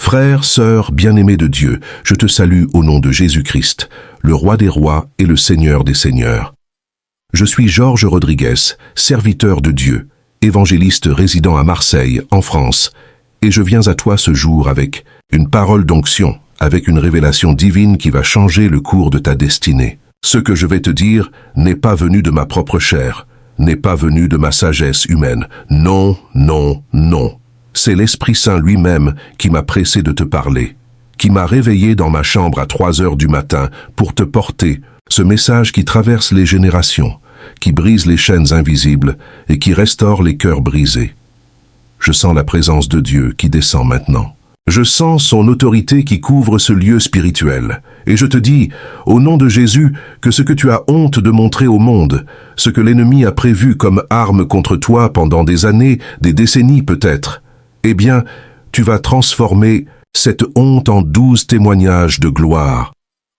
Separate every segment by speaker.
Speaker 1: Frères, sœurs, bien-aimés de Dieu, je te salue au nom de Jésus-Christ, le Roi des rois et le Seigneur des seigneurs. Je suis Georges Rodriguez, serviteur de Dieu, évangéliste résidant à Marseille, en France, et je viens à toi ce jour avec une parole d'onction, avec une révélation divine qui va changer le cours de ta destinée. Ce que je vais te dire n'est pas venu de ma propre chair, n'est pas venu de ma sagesse humaine. Non, non, non. C'est l'Esprit Saint lui-même qui m'a pressé de te parler, qui m'a réveillé dans ma chambre à 3 heures du matin pour te porter ce message qui traverse les générations, qui brise les chaînes invisibles et qui restaure les cœurs brisés. Je sens la présence de Dieu qui descend maintenant. Je sens son autorité qui couvre ce lieu spirituel. Et je te dis, au nom de Jésus, que ce que tu as honte de montrer au monde, ce que l'ennemi a prévu comme arme contre toi pendant des années, des décennies peut-être, eh bien, tu vas transformer cette honte en 12 témoignages de gloire.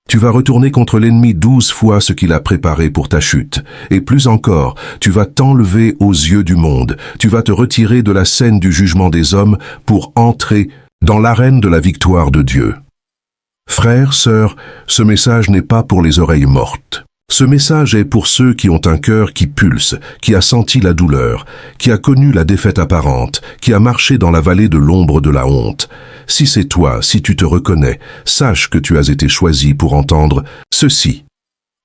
Speaker 1: Tu vas retourner contre l'ennemi 12 fois ce qu'il a préparé pour ta chute. Et plus encore, tu vas t'enlever aux yeux du monde. Tu vas te retirer de la scène du jugement des hommes pour entrer dans l'arène de la victoire de Dieu. Frères, sœurs, ce message n'est pas pour les oreilles mortes. Ce message est pour ceux qui ont un cœur qui pulse, qui a senti la douleur, qui a connu la défaite apparente, qui a marché dans la vallée de l'ombre de la honte. Si c'est toi, si tu te reconnais, sache que tu as été choisi pour entendre ceci.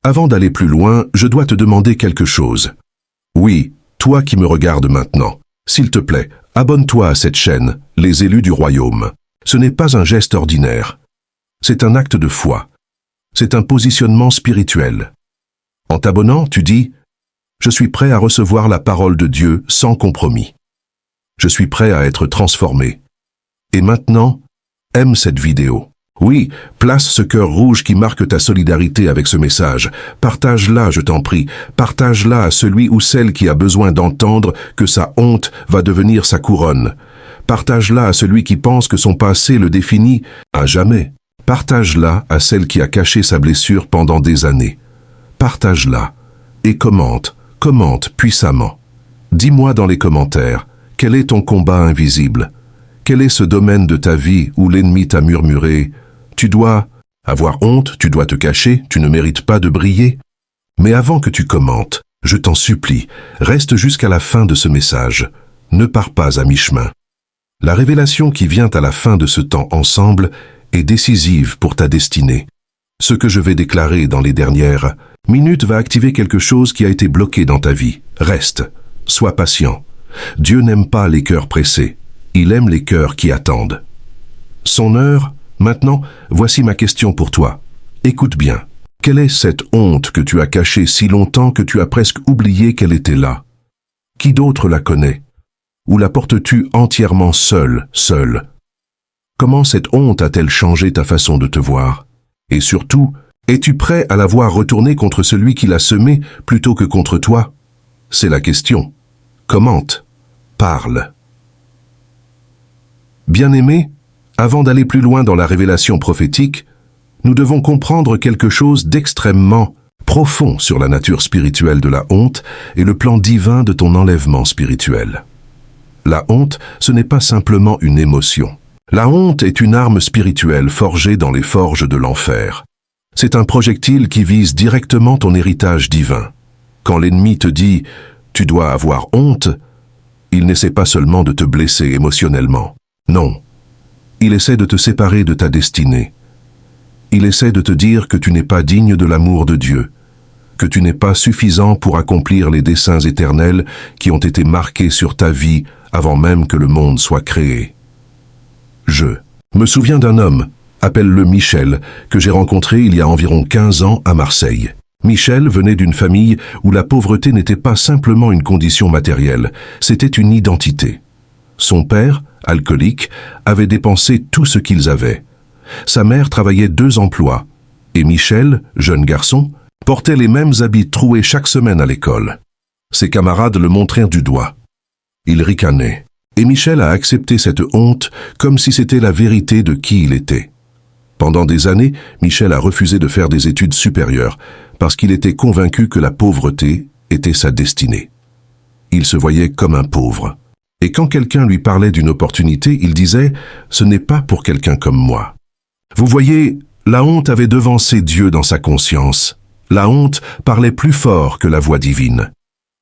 Speaker 1: Avant d'aller plus loin, je dois te demander quelque chose. Oui, toi qui me regardes maintenant, s'il te plaît, abonne-toi à cette chaîne, Les élus du royaume. Ce n'est pas un geste ordinaire. C'est un acte de foi. C'est un positionnement spirituel. En t'abonnant, tu dis « Je suis prêt à recevoir la parole de Dieu sans compromis. Je suis prêt à être transformé. Et maintenant, aime cette vidéo. Oui, place ce cœur rouge qui marque ta solidarité avec ce message. Partage-la, je t'en prie. Partage-la à celui ou celle qui a besoin d'entendre que sa honte va devenir sa couronne. Partage-la à celui qui pense que son passé le définit à jamais. Partage-la à celle qui a caché sa blessure pendant des années. Partage-la et commente puissamment. Dis-moi dans les commentaires, quel est ton combat invisible? Quel est ce domaine de ta vie où l'ennemi t'a murmuré « Tu dois avoir honte, tu dois te cacher, tu ne mérites pas de briller ». Mais avant que tu commentes, je t'en supplie, reste jusqu'à la fin de ce message. Ne pars pas à mi-chemin. La révélation qui vient à la fin de ce temps ensemble est décisive pour ta destinée. Ce que je vais déclarer dans les dernières minutes va activer quelque chose qui a été bloqué dans ta vie. Reste, sois patient. Dieu n'aime pas les cœurs pressés. Il aime les cœurs qui attendent. Son heure, maintenant, voici ma question pour toi. Écoute bien. Quelle est cette honte que tu as cachée si longtemps que tu as presque oublié qu'elle était là? Qui d'autre la connaît? Ou la portes-tu entièrement seul? Comment cette honte a-t-elle changé ta façon de te voir? Et surtout, es-tu prêt à la voir retourner contre celui qui l'a semée plutôt que contre toi? C'est la question. Commente. Parle. Bien-aimés, avant d'aller plus loin dans la révélation prophétique, nous devons comprendre quelque chose d'extrêmement profond sur la nature spirituelle de la honte et le plan divin de ton enlèvement spirituel. La honte, ce n'est pas simplement une émotion. La honte est une arme spirituelle forgée dans les forges de l'enfer. C'est un projectile qui vise directement ton héritage divin. Quand l'ennemi te dit « tu dois avoir honte », il n'essaie pas seulement de te blesser émotionnellement. Non, il essaie de te séparer de ta destinée. Il essaie de te dire que tu n'es pas digne de l'amour de Dieu, que tu n'es pas suffisant pour accomplir les desseins éternels qui ont été marqués sur ta vie avant même que le monde soit créé. Je me souviens d'un homme, appelle-le Michel, que j'ai rencontré il y a environ 15 ans à Marseille. Michel venait d'une famille où la pauvreté n'était pas simplement une condition matérielle, c'était une identité. Son père, alcoolique, avait dépensé tout ce qu'ils avaient. Sa mère travaillait 2 emplois, et Michel, jeune garçon, portait les mêmes habits troués chaque semaine à l'école. Ses camarades le montrèrent du doigt. Il ricanait, et Michel a accepté cette honte comme si c'était la vérité de qui il était. Pendant des années, Michel a refusé de faire des études supérieures parce qu'il était convaincu que la pauvreté était sa destinée. Il se voyait comme un pauvre. Et quand quelqu'un lui parlait d'une opportunité, il disait « ce n'est pas pour quelqu'un comme moi ». Vous voyez, la honte avait devancé Dieu dans sa conscience. La honte parlait plus fort que la voix divine.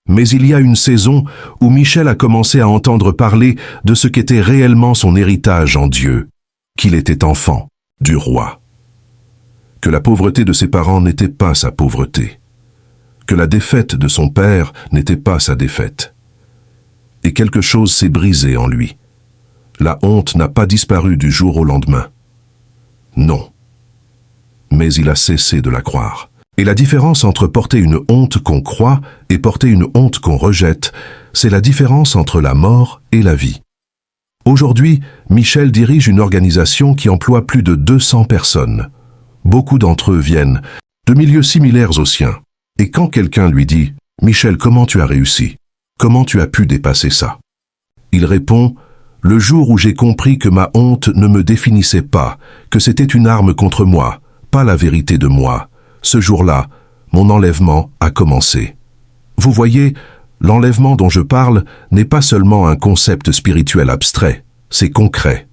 Speaker 1: Mais il y a une saison où Michel a commencé à entendre parler de ce qu'était réellement son héritage en Dieu, qu'il était enfant du roi. Que la pauvreté de ses parents n'était pas sa pauvreté. Que la défaite de son père n'était pas sa défaite. Et quelque chose s'est brisé en lui. La honte n'a pas disparu du jour au lendemain. Non. Mais il a cessé de la croire. Et la différence entre porter une honte qu'on croit et porter une honte qu'on rejette, c'est la différence entre la mort et la vie. Aujourd'hui, Michel dirige une organisation qui emploie plus de 200 personnes. Beaucoup d'entre eux viennent de milieux similaires aux siens. Et quand quelqu'un lui dit « Michel, comment tu as réussi? Comment tu as pu dépasser ça ?» Il répond « Le jour où j'ai compris que ma honte ne me définissait pas, que c'était une arme contre moi, pas la vérité de moi, ce jour-là, mon enlèvement a commencé. » Vous voyez, l'enlèvement dont je parle n'est pas seulement un concept spirituel abstrait, c'est concret.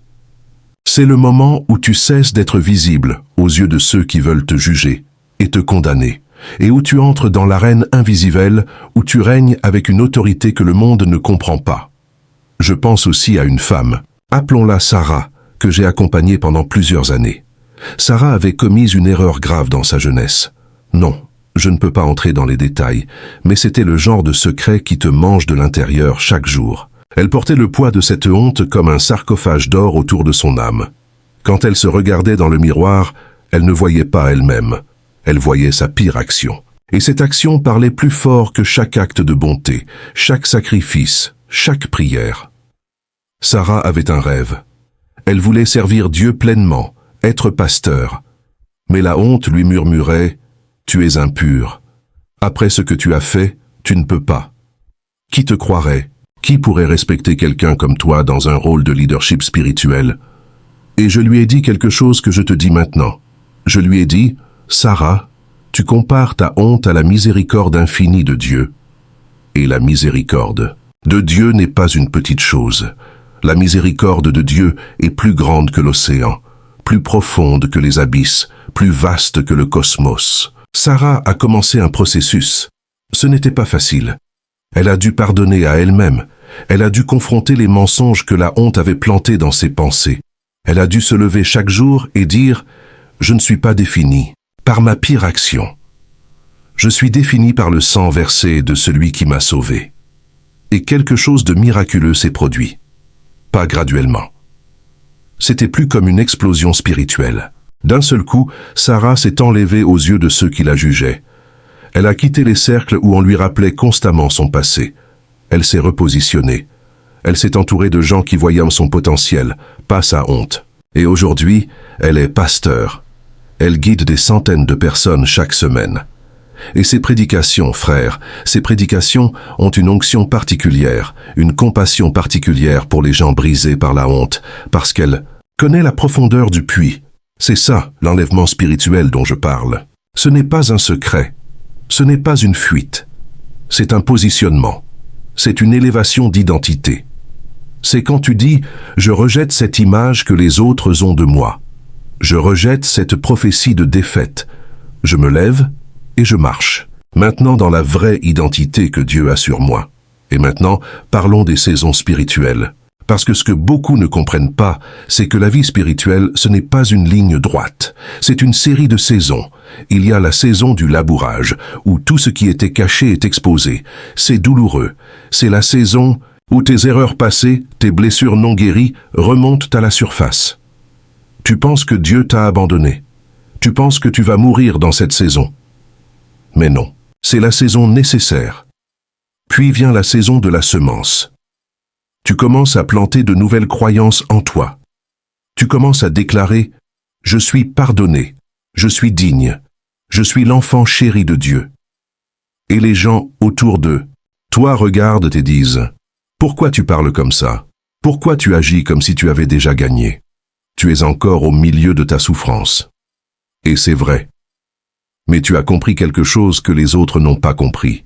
Speaker 1: C'est le moment où tu cesses d'être visible aux yeux de ceux qui veulent te juger et te condamner, et où tu entres dans l'arène invisible où tu règnes avec une autorité que le monde ne comprend pas. Je pense aussi à une femme, appelons-la Sarah, que j'ai accompagnée pendant plusieurs années. Sarah avait commis une erreur grave dans sa jeunesse. Non, je ne peux pas entrer dans les détails, mais c'était le genre de secret qui te mange de l'intérieur chaque jour. Elle portait le poids de cette honte comme un sarcophage d'or autour de son âme. Quand elle se regardait dans le miroir, elle ne voyait pas elle-même. Elle voyait sa pire action. Et cette action parlait plus fort que chaque acte de bonté, chaque sacrifice, chaque prière. Sarah avait un rêve. Elle voulait servir Dieu pleinement, être pasteur. Mais la honte lui murmurait « Tu es impur. Après ce que tu as fait, tu ne peux pas. » Qui te croirait? Qui pourrait respecter quelqu'un comme toi dans un rôle de leadership spirituel? Et je lui ai dit quelque chose que je te dis maintenant. Je lui ai dit « Sarah, tu compares ta honte à la miséricorde infinie de Dieu. » Et la miséricorde de Dieu n'est pas une petite chose. La miséricorde de Dieu est plus grande que l'océan, plus profonde que les abysses, plus vaste que le cosmos. Sarah a commencé un processus. Ce n'était pas facile. Elle a dû pardonner à elle-même. Elle a dû confronter les mensonges que la honte avait plantés dans ses pensées. Elle a dû se lever chaque jour et dire « Je ne suis pas définie par ma pire action. Je suis définie par le sang versé de celui qui m'a sauvée. » Et quelque chose de miraculeux s'est produit. Pas graduellement. C'était plus comme une explosion spirituelle. D'un seul coup, Sarah s'est enlevée aux yeux de ceux qui la jugeaient. Elle a quitté les cercles où on lui rappelait constamment son passé. Elle s'est repositionnée. Elle s'est entourée de gens qui voyaient son potentiel, pas sa honte. Et aujourd'hui, elle est pasteur. Elle guide des centaines de personnes chaque semaine. Et ses prédications, frères, ces prédications ont une onction particulière, une compassion particulière pour les gens brisés par la honte, parce qu'elle connaît la profondeur du puits. C'est ça, l'enlèvement spirituel dont je parle. Ce n'est pas un secret. Ce n'est pas une fuite. C'est un positionnement. C'est une élévation d'identité. C'est quand tu dis « Je rejette cette image que les autres ont de moi. Je rejette cette prophétie de défaite. Je me lève et je marche. Maintenant dans la vraie identité que Dieu a sur moi. » Et maintenant, parlons des saisons spirituelles. Parce que ce que beaucoup ne comprennent pas, c'est que la vie spirituelle, ce n'est pas une ligne droite. C'est une série de saisons. Il y a la saison du labourage, où tout ce qui était caché est exposé. C'est douloureux. C'est la saison où tes erreurs passées, tes blessures non guéries, remontent à la surface. Tu penses que Dieu t'a abandonné. Tu penses que tu vas mourir dans cette saison. Mais non, c'est la saison nécessaire. Puis vient la saison de la semence. Tu commences à planter de nouvelles croyances en toi. Tu commences à déclarer « Je suis pardonné, je suis digne, je suis l'enfant chéri de Dieu. » Et les gens autour d'eux, toi regardent et disent « Pourquoi tu parles comme ça? Pourquoi tu agis comme si tu avais déjà gagné? Tu es encore au milieu de ta souffrance. » Et c'est vrai. Mais tu as compris quelque chose que les autres n'ont pas compris.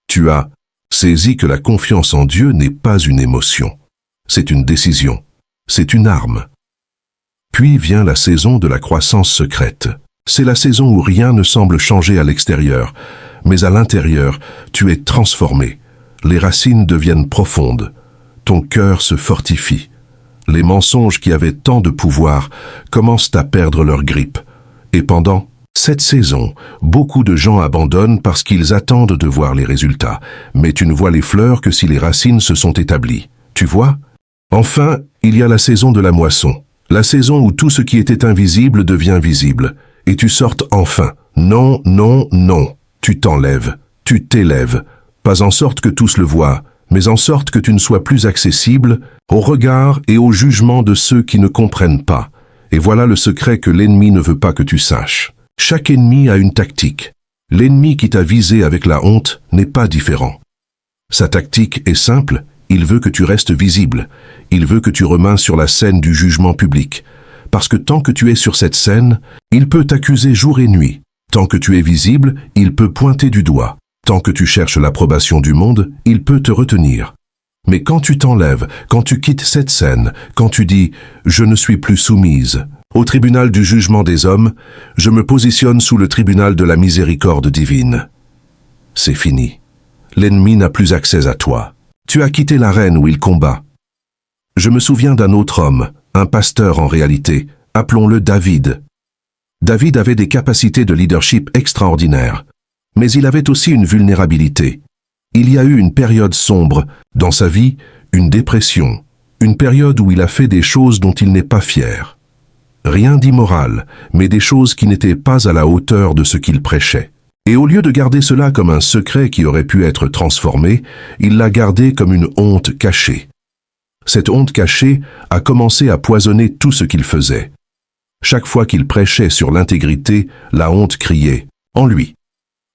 Speaker 1: Tu as Saisis que la confiance en Dieu n'est pas une émotion. C'est une décision. C'est une arme. Puis vient la saison de la croissance secrète. C'est la saison où rien ne semble changer à l'extérieur, mais à l'intérieur, tu es transformé. Les racines deviennent profondes. Ton cœur se fortifie. Les mensonges qui avaient tant de pouvoir commencent à perdre leur grippe. Et pendant cette saison, beaucoup de gens abandonnent parce qu'ils attendent de voir les résultats. Mais tu ne vois les fleurs que si les racines se sont établies. Tu vois? Enfin, il y a la saison de la moisson. La saison où tout ce qui était invisible devient visible. Et tu sortes enfin. Non, non, non. Tu t'enlèves. Tu t'élèves. Pas en sorte que tous le voient, mais en sorte que tu ne sois plus accessible au regard et au jugement de ceux qui ne comprennent pas. Et voilà le secret que l'ennemi ne veut pas que tu saches. Chaque ennemi a une tactique. L'ennemi qui t'a visé avec la honte n'est pas différent. Sa tactique est simple, il veut que tu restes visible. Il veut que tu remains sur la scène du jugement public. Parce que tant que tu es sur cette scène, il peut t'accuser jour et nuit. Tant que tu es visible, il peut pointer du doigt. Tant que tu cherches l'approbation du monde, il peut te retenir. Mais quand tu t'enlèves, quand tu quittes cette scène, quand tu dis « Je ne suis plus soumise », au tribunal du jugement des hommes, je me positionne sous le tribunal de la miséricorde divine. C'est fini. L'ennemi n'a plus accès à toi. Tu as quitté l'arène où il combat. Je me souviens d'un autre homme, un pasteur en réalité, appelons-le David. David avait des capacités de leadership extraordinaires, mais il avait aussi une vulnérabilité. Il y a eu une période sombre dans sa vie, une dépression, une période où il a fait des choses dont il n'est pas fier. Rien d'immoral, mais des choses qui n'étaient pas à la hauteur de ce qu'il prêchait. Et au lieu de garder cela comme un secret qui aurait pu être transformé, il l'a gardé comme une honte cachée. Cette honte cachée a commencé à poisonner tout ce qu'il faisait. Chaque fois qu'il prêchait sur l'intégrité, la honte criait en lui.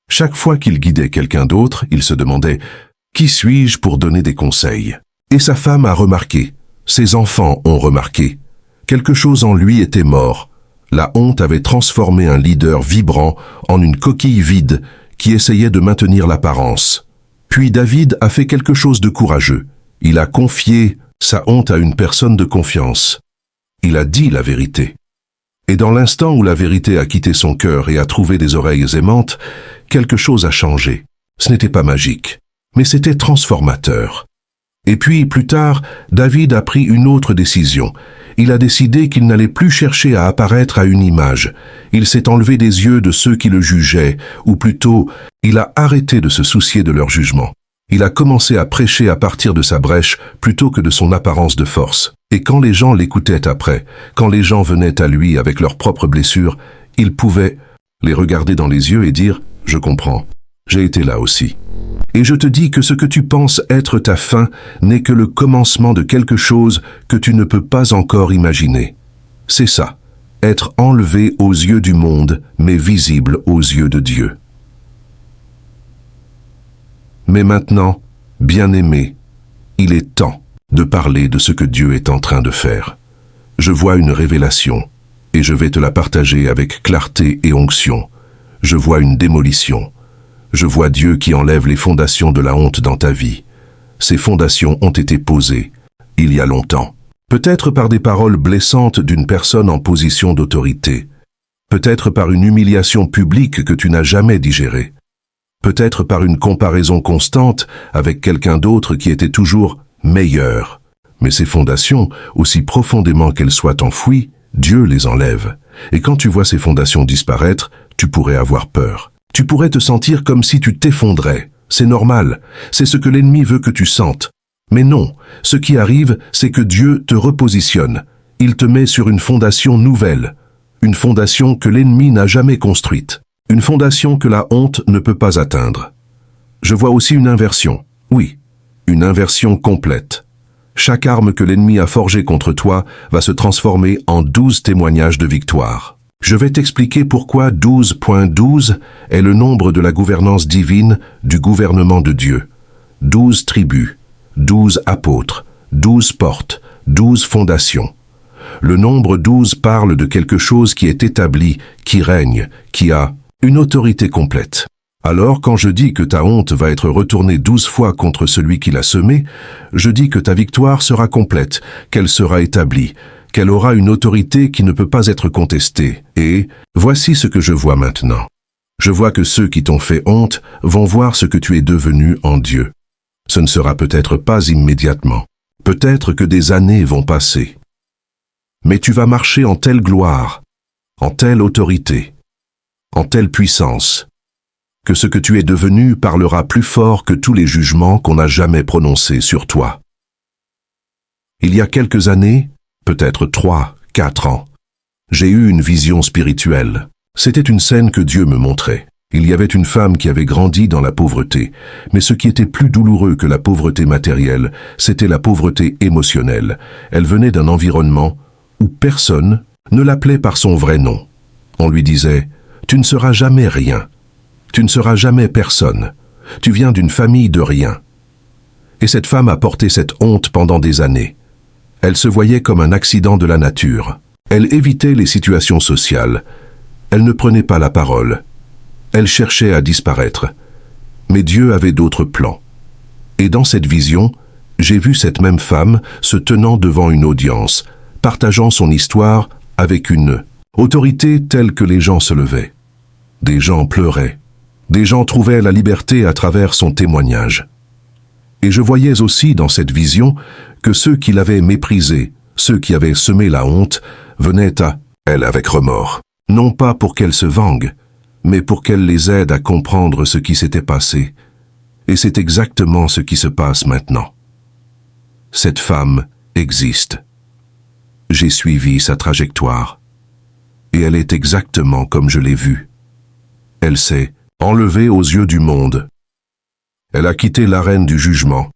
Speaker 1: Chaque fois qu'il guidait quelqu'un d'autre, il se demandait « Qui suis-je pour donner des conseils ?» Et sa femme a remarqué, ses enfants ont remarqué. Quelque chose en lui était mort. La honte avait transformé un leader vibrant en une coquille vide qui essayait de maintenir l'apparence. Puis David a fait quelque chose de courageux. Il a confié sa honte à une personne de confiance. Il a dit la vérité. Et dans l'instant où la vérité a quitté son cœur et a trouvé des oreilles aimantes, quelque chose a changé. Ce n'était pas magique, mais c'était transformateur. Et puis, plus tard, David a pris une autre décision. Il a décidé qu'il n'allait plus chercher à apparaître à une image. Il s'est enlevé des yeux de ceux qui le jugeaient, ou plutôt, il a arrêté de se soucier de leur jugement. Il a commencé à prêcher à partir de sa brèche plutôt que de son apparence de force. Et quand les gens l'écoutaient après, quand les gens venaient à lui avec leurs propres blessures, il pouvait les regarder dans les yeux et dire « Je comprends, j'ai été là aussi ». Et je te dis que ce que tu penses être ta fin n'est que le commencement de quelque chose que tu ne peux pas encore imaginer. C'est ça, être enlevé aux yeux du monde, mais visible aux yeux de Dieu. Mais maintenant, bien-aimé, il est temps de parler de ce que Dieu est en train de faire. Je vois une révélation, et je vais te la partager avec clarté et onction. Je vois une démolition. Je vois Dieu qui enlève les fondations de la honte dans ta vie. Ces fondations ont été posées, il y a longtemps. Peut-être par des paroles blessantes d'une personne en position d'autorité. Peut-être par une humiliation publique que tu n'as jamais digérée. Peut-être par une comparaison constante avec quelqu'un d'autre qui était toujours meilleur. Mais ces fondations, aussi profondément qu'elles soient enfouies, Dieu les enlève. Et quand tu vois ces fondations disparaître, tu pourrais avoir peur. Tu pourrais te sentir comme si tu t'effondrais. C'est normal, c'est ce que l'ennemi veut que tu sentes. Mais non, ce qui arrive, c'est que Dieu te repositionne. Il te met sur une fondation nouvelle. Une fondation que l'ennemi n'a jamais construite. Une fondation que la honte ne peut pas atteindre. Je vois aussi une inversion. Oui, une inversion complète. Chaque arme que l'ennemi a forgée contre toi va se transformer en 12 témoignages de victoire. Je vais t'expliquer pourquoi 12.12 est le nombre de la gouvernance divine du gouvernement de Dieu. 12 tribus, 12 apôtres, 12 portes, 12 fondations. Le nombre 12 parle de quelque chose qui est établi, qui règne, qui a une autorité complète. Alors quand je dis que ta honte va être retournée 12 fois contre celui qui l'a semée, je dis que ta victoire sera complète, qu'elle sera établie, qu'elle aura une autorité qui ne peut pas être contestée. Et voici ce que je vois maintenant. Je vois que ceux qui t'ont fait honte vont voir ce que tu es devenu en Dieu. Ce ne sera peut-être pas immédiatement. Peut-être que des années vont passer. Mais tu vas marcher en telle gloire, en telle autorité, en telle puissance, que ce que tu es devenu parlera plus fort que tous les jugements qu'on a jamais prononcés sur toi. Il y a quelques années, peut-être 3, 4 ans, j'ai eu une vision spirituelle. C'était une scène que Dieu me montrait. Il y avait une femme qui avait grandi dans la pauvreté, mais ce qui était plus douloureux que la pauvreté matérielle, c'était la pauvreté émotionnelle. Elle venait d'un environnement où personne ne l'appelait par son vrai nom. On lui disait « Tu ne seras jamais rien. Tu ne seras jamais personne. Tu viens d'une famille de rien. » Et cette femme a porté cette honte pendant des années. Elle se voyait comme un accident de la nature. Elle évitait les situations sociales. Elle ne prenait pas la parole. Elle cherchait à disparaître. Mais Dieu avait d'autres plans. Et dans cette vision, j'ai vu cette même femme se tenant devant une audience, partageant son histoire avec une autorité telle que les gens se levaient. Des gens pleuraient. Des gens trouvaient la liberté à travers son témoignage. Et je voyais aussi dans cette vision que ceux qui l'avaient méprisée, ceux qui avaient semé la honte, venaient à elle avec remords. Non pas pour qu'elle se vengue, mais pour qu'elle les aide à comprendre ce qui s'était passé. Et c'est exactement ce qui se passe maintenant. Cette femme existe. J'ai suivi sa trajectoire. Et elle est exactement comme je l'ai vue. Elle s'est enlevée aux yeux du monde. Elle a quitté l'arène du jugement.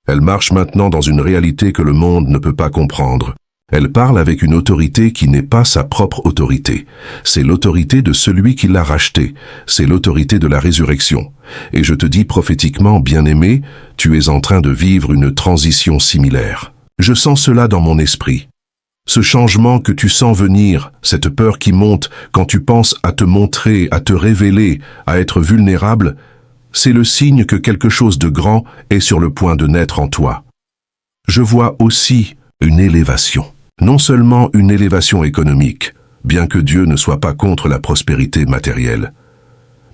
Speaker 1: Elle marche maintenant dans une réalité que le monde ne peut pas comprendre. Elle parle avec une autorité qui n'est pas sa propre autorité. C'est l'autorité de celui qui l'a rachetée. C'est l'autorité de la résurrection. Et je te dis prophétiquement, bien-aimé, tu es en train de vivre une transition similaire. Je sens cela dans mon esprit. Ce changement que tu sens venir, cette peur qui monte quand tu penses à te montrer, à te révéler, à être vulnérable, c'est le signe que quelque chose de grand est sur le point de naître en toi. Je vois aussi une élévation. Non seulement une élévation économique, bien que Dieu ne soit pas contre la prospérité matérielle,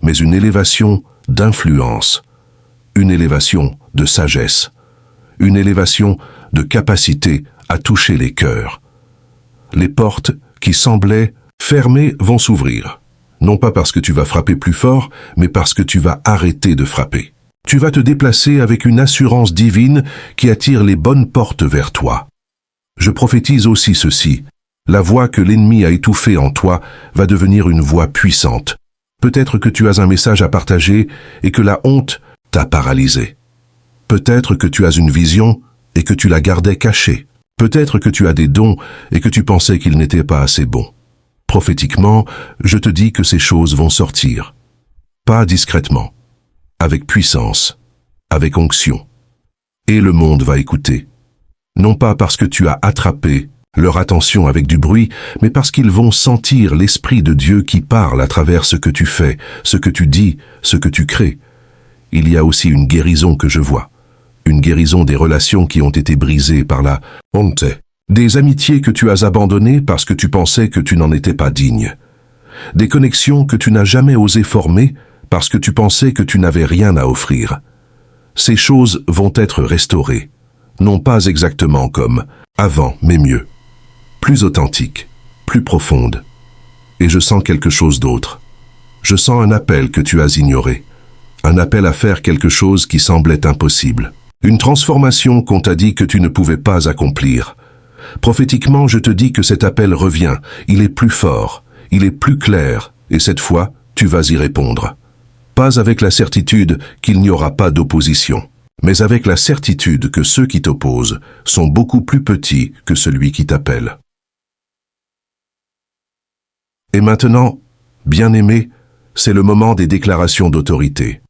Speaker 1: mais une élévation d'influence, une élévation de sagesse, une élévation de capacité à toucher les cœurs. Les portes qui semblaient fermées vont s'ouvrir, non pas parce que tu vas frapper plus fort, mais parce que tu vas arrêter de frapper. Tu vas te déplacer avec une assurance divine qui attire les bonnes portes vers toi. Je prophétise aussi ceci. La voix que l'ennemi a étouffée en toi va devenir une voix puissante. Peut-être que tu as un message à partager et que la honte t'a paralysé. Peut-être que tu as une vision et que tu la gardais cachée. Peut-être que tu as des dons et que tu pensais qu'ils n'étaient pas assez bons. Prophétiquement, je te dis que ces choses vont sortir. Pas discrètement, avec puissance, avec onction. Et le monde va écouter. Non pas parce que tu as attrapé leur attention avec du bruit, mais parce qu'ils vont sentir l'Esprit de Dieu qui parle à travers ce que tu fais, ce que tu dis, ce que tu crées. Il y a aussi une guérison que je vois. Une guérison des relations qui ont été brisées par la honte. Des amitiés que tu as abandonnées parce que tu pensais que tu n'en étais pas digne. Des connexions que tu n'as jamais osé former parce que tu pensais que tu n'avais rien à offrir. Ces choses vont être restaurées. Non pas exactement comme avant, mais mieux. Plus authentique, plus profonde. Et je sens quelque chose d'autre. Je sens un appel que tu as ignoré. Un appel à faire quelque chose qui semblait impossible. Une transformation qu'on t'a dit que tu ne pouvais pas accomplir. Prophétiquement, je te dis que cet appel revient. Il est plus fort, il est plus clair, et cette fois, tu vas y répondre. Pas avec la certitude qu'il n'y aura pas d'opposition, mais avec la certitude que ceux qui t'opposent sont beaucoup plus petits que celui qui t'appelle. Et maintenant, bien-aimé, c'est le moment des déclarations d'autorité.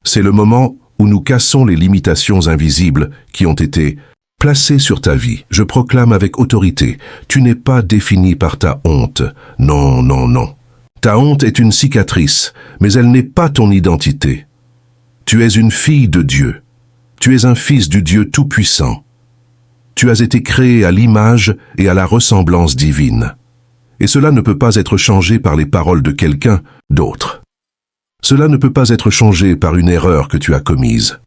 Speaker 1: C'est le moment où nous cassons les limitations invisibles qui ont été placées sur ta vie. Je proclame avec autorité, tu n'es pas défini par ta honte. Non, non, non. Ta honte est une cicatrice, mais elle n'est pas ton identité. Tu es une fille de Dieu. Tu es un fils du Dieu Tout-Puissant. Tu as été créé à l'image et à la ressemblance divine. Et cela ne peut pas être changé par les paroles de quelqu'un d'autre. Cela ne peut pas être changé par une erreur que tu as commise.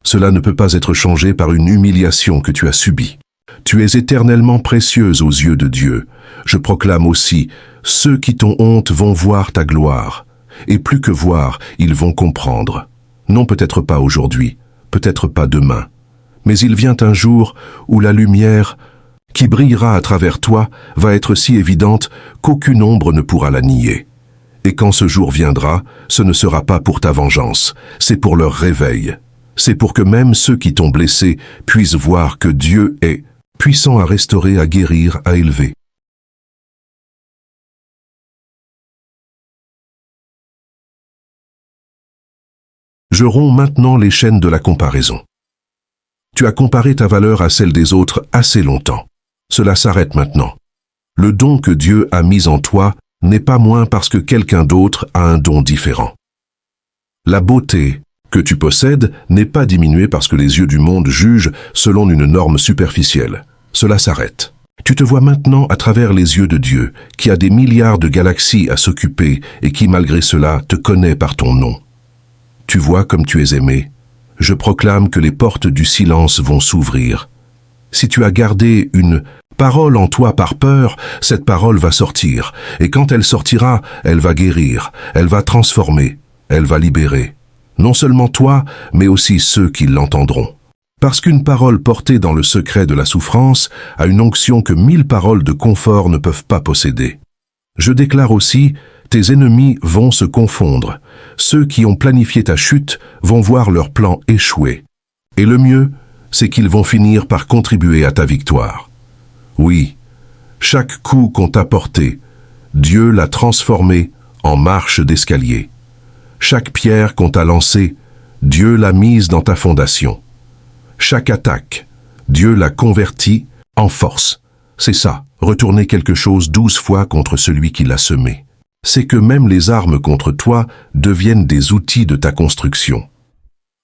Speaker 1: Cela ne peut pas être changé par une humiliation que tu as subie. Tu es éternellement précieuse aux yeux de Dieu. Je proclame aussi, ceux qui t'ont honte vont voir ta gloire. Et plus que voir, ils vont comprendre. Non, peut-être pas aujourd'hui, peut-être pas demain. Mais il vient un jour où la lumière qui brillera à travers toi va être si évidente qu'aucune ombre ne pourra la nier. Et quand ce jour viendra, ce ne sera pas pour ta vengeance, c'est pour leur réveil. C'est pour que même ceux qui t'ont blessé puissent voir que Dieu est puissant à restaurer, à guérir, à élever. Je romps maintenant les chaînes de la comparaison. Tu as comparé ta valeur à celle des autres assez longtemps. Cela s'arrête maintenant. Le don que Dieu a mis en toi n'est pas moins parce que quelqu'un d'autre a un don différent. La beauté que tu possèdes n'est pas diminuée parce que les yeux du monde jugent selon une norme superficielle. Cela s'arrête. Tu te vois maintenant à travers les yeux de Dieu, qui a des milliards de galaxies à s'occuper et qui, malgré cela, te connaît par ton nom. Tu vois comme tu es aimé. Je proclame que les portes du silence vont s'ouvrir. Si tu as gardé une parole en toi par peur, cette parole va sortir. Et quand elle sortira, elle va guérir, elle va transformer, elle va libérer. Non seulement toi, mais aussi ceux qui l'entendront. Parce qu'une parole portée dans le secret de la souffrance a une onction que 1000 paroles de confort ne peuvent pas posséder. Je déclare aussi, tes ennemis vont se confondre. Ceux qui ont planifié ta chute vont voir leur plan échouer. Et le mieux, c'est qu'ils vont finir par contribuer à ta victoire. Oui, chaque coup qu'on t'a porté, Dieu l'a transformé en marche d'escalier. Chaque pierre qu'on t'a lancée, Dieu l'a mise dans ta fondation. Chaque attaque, Dieu l'a convertie en force. C'est ça, retourner quelque chose 12 fois contre celui qui l'a semé. C'est que même les armes contre toi deviennent des outils de ta construction.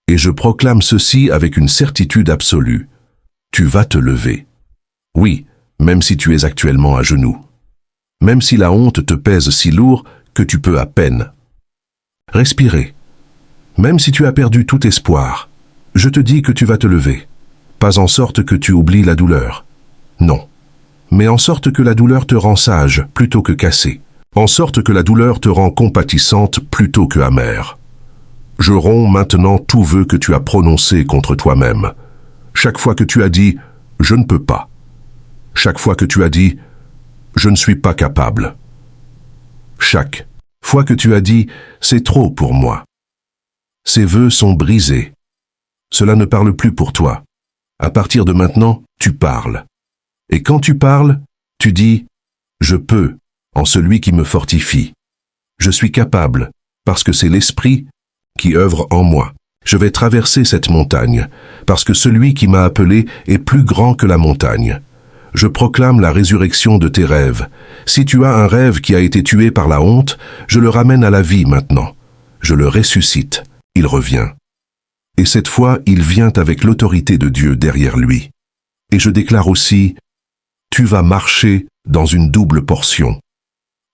Speaker 1: Et je proclame ceci avec une certitude absolue. Tu vas te lever. Oui, même si tu es actuellement à genoux. Même si la honte te pèse si lourd que tu peux à peine respirer. Même si tu as perdu tout espoir, je te dis que tu vas te lever. Pas en sorte que tu oublies la douleur. Non. Mais en sorte que la douleur te rend sage plutôt que cassée. En sorte que la douleur te rend compatissante plutôt que amère. Je romps maintenant tout vœu que tu as prononcé contre toi-même. Chaque fois que tu as dit « je ne peux pas ». Chaque fois que tu as dit « je ne suis pas capable ». Chaque fois que tu as dit « c'est trop pour moi ». Ces vœux sont brisés. Cela ne parle plus pour toi. À partir de maintenant, tu parles. Et quand tu parles, tu dis « je peux » en celui qui me fortifie. Je suis capable, parce que c'est l'Esprit qui œuvre en moi. Je vais traverser cette montagne, parce que celui qui m'a appelé est plus grand que la montagne. Je proclame la résurrection de tes rêves. Si tu as un rêve qui a été tué par la honte, je le ramène à la vie maintenant. Je le ressuscite. Il revient. Et cette fois, il vient avec l'autorité de Dieu derrière lui. Et je déclare aussi, tu vas marcher dans une double portion.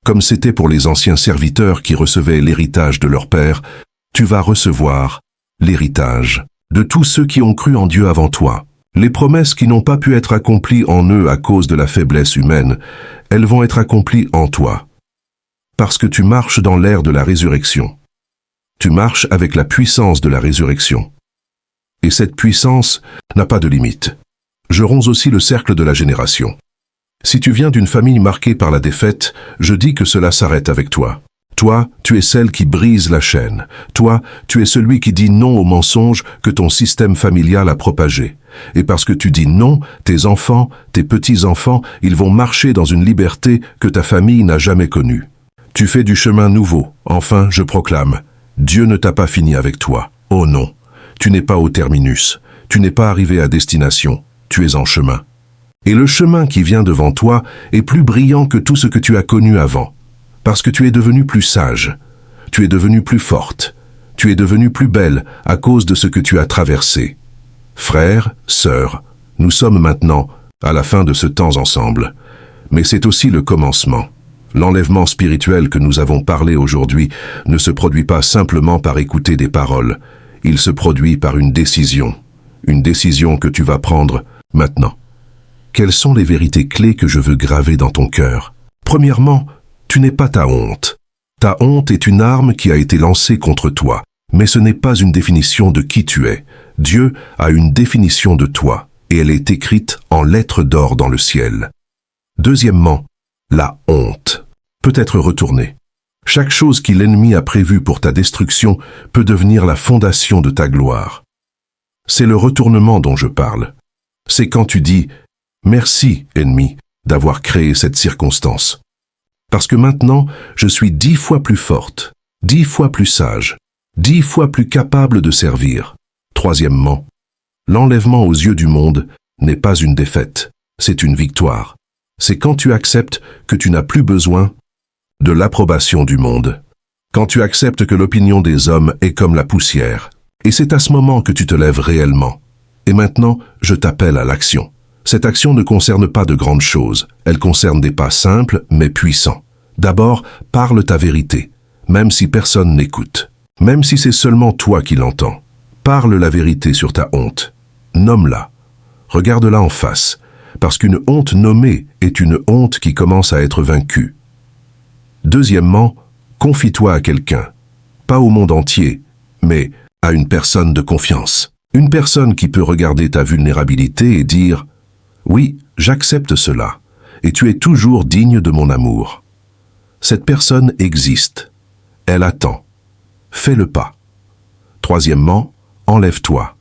Speaker 1: Comme c'était pour les anciens serviteurs qui recevaient l'héritage de leur père, tu vas recevoir l'héritage de tous ceux qui ont cru en Dieu avant toi. Les promesses qui n'ont pas pu être accomplies en eux à cause de la faiblesse humaine, elles vont être accomplies en toi. Parce que tu marches dans l'ère de la résurrection. Tu marches avec la puissance de la résurrection. Et cette puissance n'a pas de limite. Je romps aussi le cercle de la génération. Si tu viens d'une famille marquée par la défaite, je dis que cela s'arrête avec toi. Toi, tu es celle qui brise la chaîne. Toi, tu es celui qui dit non au mensonge que ton système familial a propagé. Et parce que tu dis non, tes enfants, tes petits-enfants, ils vont marcher dans une liberté que ta famille n'a jamais connue. Tu fais du chemin nouveau. Enfin, je proclame, Dieu ne t'a pas fini avec toi. Oh non, tu n'es pas au terminus. Tu n'es pas arrivé à destination. Tu es en chemin. Et le chemin qui vient devant toi est plus brillant que tout ce que tu as connu avant. Parce que tu es devenue plus sage, tu es devenue plus forte, tu es devenue plus belle à cause de ce que tu as traversé. Frères, sœurs, nous sommes maintenant à la fin de ce temps ensemble. Mais c'est aussi le commencement. L'enlèvement spirituel que nous avons parlé aujourd'hui ne se produit pas simplement par écouter des paroles. Il se produit par une décision que tu vas prendre maintenant. Quelles sont les vérités clés que je veux graver dans ton cœur? Premièrement, tu n'es pas ta honte. Ta honte est une arme qui a été lancée contre toi, mais ce n'est pas une définition de qui tu es. Dieu a une définition de toi, et elle est écrite en lettres d'or dans le ciel. Deuxièmement, la honte peut être retournée. Chaque chose qui l'ennemi a prévue pour ta destruction peut devenir la fondation de ta gloire. C'est le retournement dont je parle. C'est quand tu dis « Merci, ennemi, d'avoir créé cette circonstance. Parce que maintenant, je suis 10 fois plus forte, 10 fois plus sage, 10 fois plus capable de servir. » Troisièmement, l'enlèvement aux yeux du monde n'est pas une défaite, c'est une victoire. C'est quand tu acceptes que tu n'as plus besoin de l'approbation du monde. Quand tu acceptes que l'opinion des hommes est comme la poussière. Et c'est à ce moment que tu te lèves réellement. Et maintenant, je t'appelle à l'action. Cette action ne concerne pas de grandes choses. Elle concerne des pas simples mais puissants. D'abord, parle ta vérité, même si personne n'écoute. Même si c'est seulement toi qui l'entends. Parle la vérité sur ta honte. Nomme-la. Regarde-la en face. Parce qu'une honte nommée est une honte qui commence à être vaincue. Deuxièmement, confie-toi à quelqu'un. Pas au monde entier, mais à une personne de confiance. Une personne qui peut regarder ta vulnérabilité et dire « Oui, j'accepte cela, et tu es toujours digne de mon amour. » Cette personne existe. Elle attend. Fais le pas. Troisièmement, enlève-toi.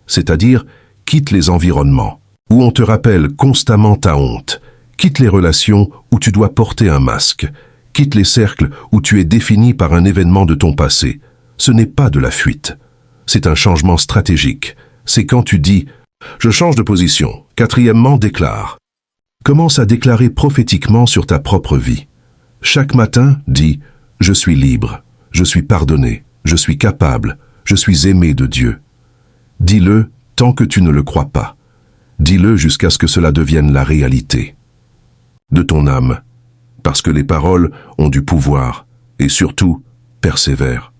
Speaker 1: C'est-à-dire, quitte les environnements où on te rappelle constamment ta honte. Quitte les relations où tu dois porter un masque. Quitte les cercles où tu es défini par un événement de ton passé. Ce n'est pas de la fuite. C'est un changement stratégique. C'est quand tu dis « Je change de position ». Quatrièmement, déclare. Commence à déclarer prophétiquement sur ta propre vie. Chaque matin, dis « Je suis libre, je suis pardonné, je suis capable, je suis aimé de Dieu ». Dis-le tant que tu ne le crois pas. Dis-le jusqu'à ce que cela devienne la réalité de ton âme, parce que les paroles ont du pouvoir, et surtout, persévère.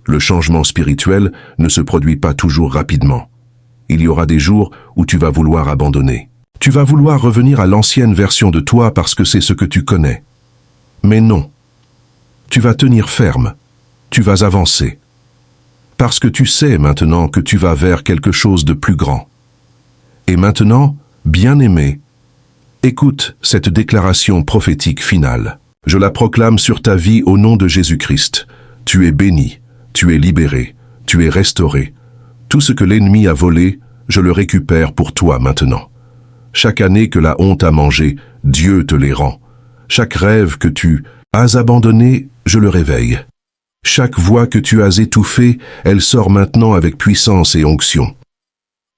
Speaker 1: Le changement spirituel ne se produit pas toujours rapidement. Il y aura des jours où tu vas vouloir abandonner. Tu vas vouloir revenir à l'ancienne version de toi parce que c'est ce que tu connais. Mais non. Tu vas tenir ferme. Tu vas avancer. Parce que tu sais maintenant que tu vas vers quelque chose de plus grand. Et maintenant, bien-aimé, écoute cette déclaration prophétique finale. Je la proclame sur ta vie au nom de Jésus-Christ. Tu es béni, tu es libéré, tu es restauré. Tout ce que l'ennemi a volé, je le récupère pour toi maintenant. Chaque année que la honte a mangé, Dieu te les rend. Chaque rêve que tu as abandonné, je le réveille. Chaque voix que tu as étouffée, elle sort maintenant avec puissance et onction.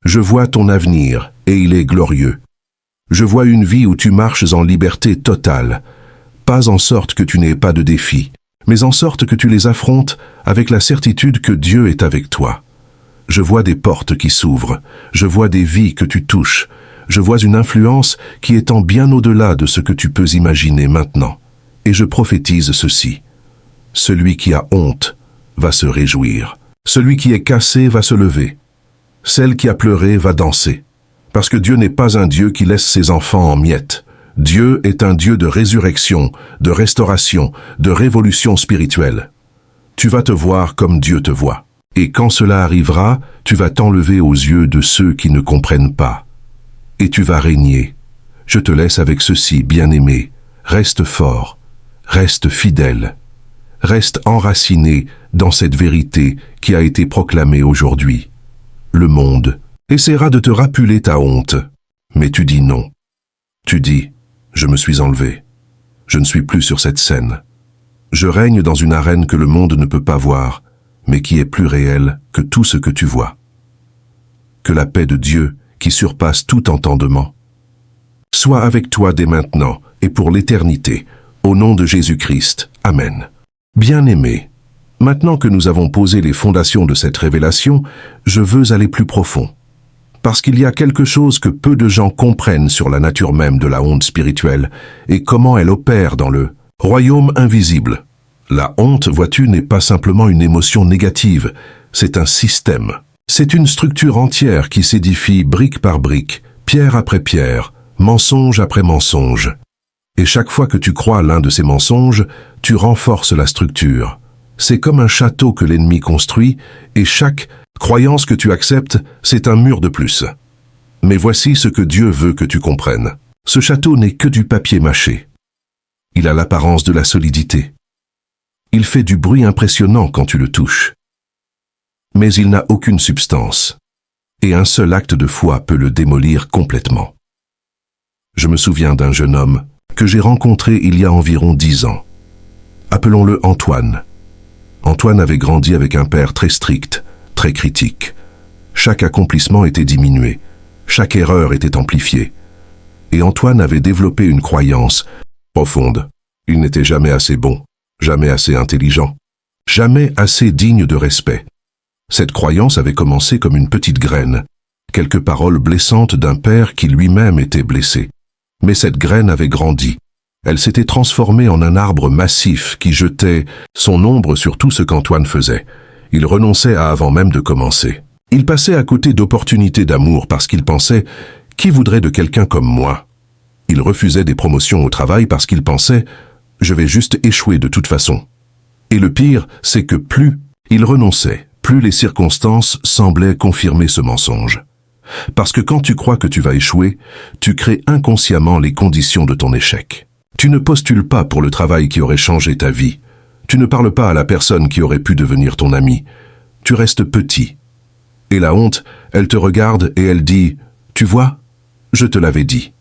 Speaker 1: Je vois ton avenir, et il est glorieux. Je vois une vie où tu marches en liberté totale, pas en sorte que tu n'aies pas de défis, mais en sorte que tu les affrontes avec la certitude que Dieu est avec toi. Je vois des portes qui s'ouvrent, je vois des vies que tu touches, je vois une influence qui étend bien au-delà de ce que tu peux imaginer maintenant. Et je prophétise ceci. Celui qui a honte va se réjouir. Celui qui est cassé va se lever. Celle qui a pleuré va danser. Parce que Dieu n'est pas un Dieu qui laisse ses enfants en miettes. Dieu est un Dieu de résurrection, de restauration, de révolution spirituelle. Tu vas te voir comme Dieu te voit. Et quand cela arrivera, tu vas t'enlever aux yeux de ceux qui ne comprennent pas. Et tu vas régner. Je te laisse avec ceci, bien-aimé. Reste fort, reste fidèle, reste enraciné dans cette vérité qui a été proclamée aujourd'hui. Le monde essaiera de te rappeler ta honte, mais tu dis non. Tu dis, je me suis enlevé. Je ne suis plus sur cette scène. Je règne dans une arène que le monde ne peut pas voir, mais qui est plus réelle que tout ce que tu vois. Que la paix de Dieu, qui surpasse tout entendement, soit avec toi dès maintenant et pour l'éternité, au nom de Jésus-Christ. Amen. Bien-aimés, maintenant que nous avons posé les fondations de cette révélation, je veux aller plus profond. Parce qu'il y a quelque chose que peu de gens comprennent sur la nature même de la honte spirituelle et comment elle opère dans le royaume invisible. La honte, vois-tu, n'est pas simplement une émotion négative, c'est un système. C'est une structure entière qui s'édifie brique par brique, pierre après pierre, mensonge après mensonge. Et chaque fois que tu crois l'un de ces mensonges, tu renforces la structure. C'est comme un château que l'ennemi construit, et chaque croyance que tu acceptes, c'est un mur de plus. Mais voici ce que Dieu veut que tu comprennes. Ce château n'est que du papier mâché. Il a l'apparence de la solidité. Il fait du bruit impressionnant quand tu le touches. Mais il n'a aucune substance. Et un seul acte de foi peut le démolir complètement. Je me souviens d'un jeune homme que j'ai rencontré il y a environ 10 ans. Appelons-le Antoine. Antoine avait grandi avec un père très strict, très critique. Chaque accomplissement était diminué, chaque erreur était amplifiée. Et Antoine avait développé une croyance profonde. Il n'était jamais assez bon, jamais assez intelligent, jamais assez digne de respect. Cette croyance avait commencé comme une petite graine, quelques paroles blessantes d'un père qui lui-même était blessé. Mais cette graine avait grandi. Elle s'était transformée en un arbre massif qui jetait son ombre sur tout ce qu'Antoine faisait. Il renonçait à avant même de commencer. Il passait à côté d'opportunités d'amour parce qu'il pensait « Qui voudrait de quelqu'un comme moi ?» Il refusait des promotions au travail parce qu'il pensait « Je vais juste échouer de toute façon ». Et le pire, c'est que plus il renonçait, plus les circonstances semblaient confirmer ce mensonge. Parce que quand tu crois que tu vas échouer, tu crées inconsciemment les conditions de ton échec. Tu ne postules pas pour le travail qui aurait changé ta vie. Tu ne parles pas à la personne qui aurait pu devenir ton ami. Tu restes petit. Et la honte, elle te regarde et elle dit « Tu vois, je te l'avais dit ».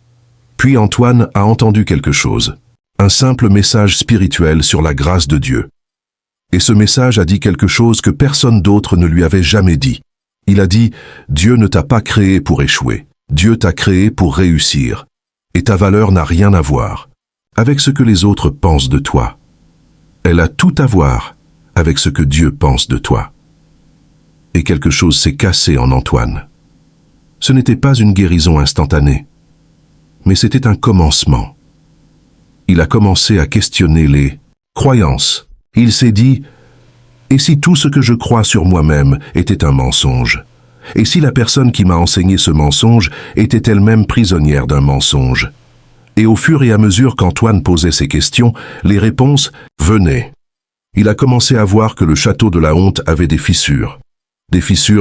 Speaker 1: Puis Antoine a entendu quelque chose. Un simple message spirituel sur la grâce de Dieu. Et ce message a dit quelque chose que personne d'autre ne lui avait jamais dit. Il a dit « Dieu ne t'a pas créé pour échouer. Dieu t'a créé pour réussir. Et ta valeur n'a rien à voir avec ce que les autres pensent de toi. Elle a tout à voir avec ce que Dieu pense de toi. » Et quelque chose s'est cassé en Antoine. Ce n'était pas une guérison instantanée, mais c'était un commencement. Il a commencé à questionner les croyances. Il s'est dit « Et si tout ce que je crois sur moi-même était un mensonge? Et si la personne qui m'a enseigné ce mensonge était elle-même prisonnière d'un mensonge ?» Et au fur et à mesure qu'Antoine posait ces questions, les réponses venaient. Il a commencé à voir que le château de la honte avait des fissures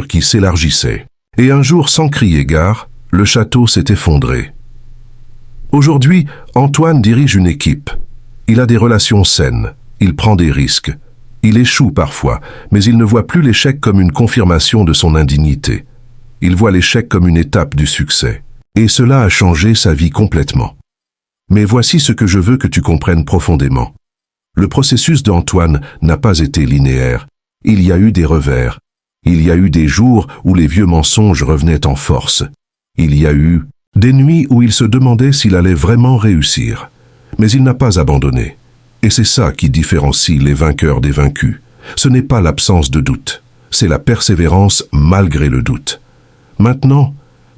Speaker 1: qui s'élargissaient. Et un jour, sans crier gare, le château s'est effondré. Aujourd'hui, Antoine dirige une équipe. Il a des relations saines, il prend des risques. Il échoue parfois, mais il ne voit plus l'échec comme une confirmation de son indignité. Il voit l'échec comme une étape du succès. Et cela a changé sa vie complètement. Mais voici ce que je veux que tu comprennes profondément. Le processus d'Antoine n'a pas été linéaire. Il y a eu des revers. Il y a eu des jours où les vieux mensonges revenaient en force. Il y a eu des nuits où il se demandait s'il allait vraiment réussir. Mais il n'a pas abandonné. Et c'est ça qui différencie les vainqueurs des vaincus. Ce n'est pas l'absence de doute, c'est la persévérance malgré le doute. Maintenant,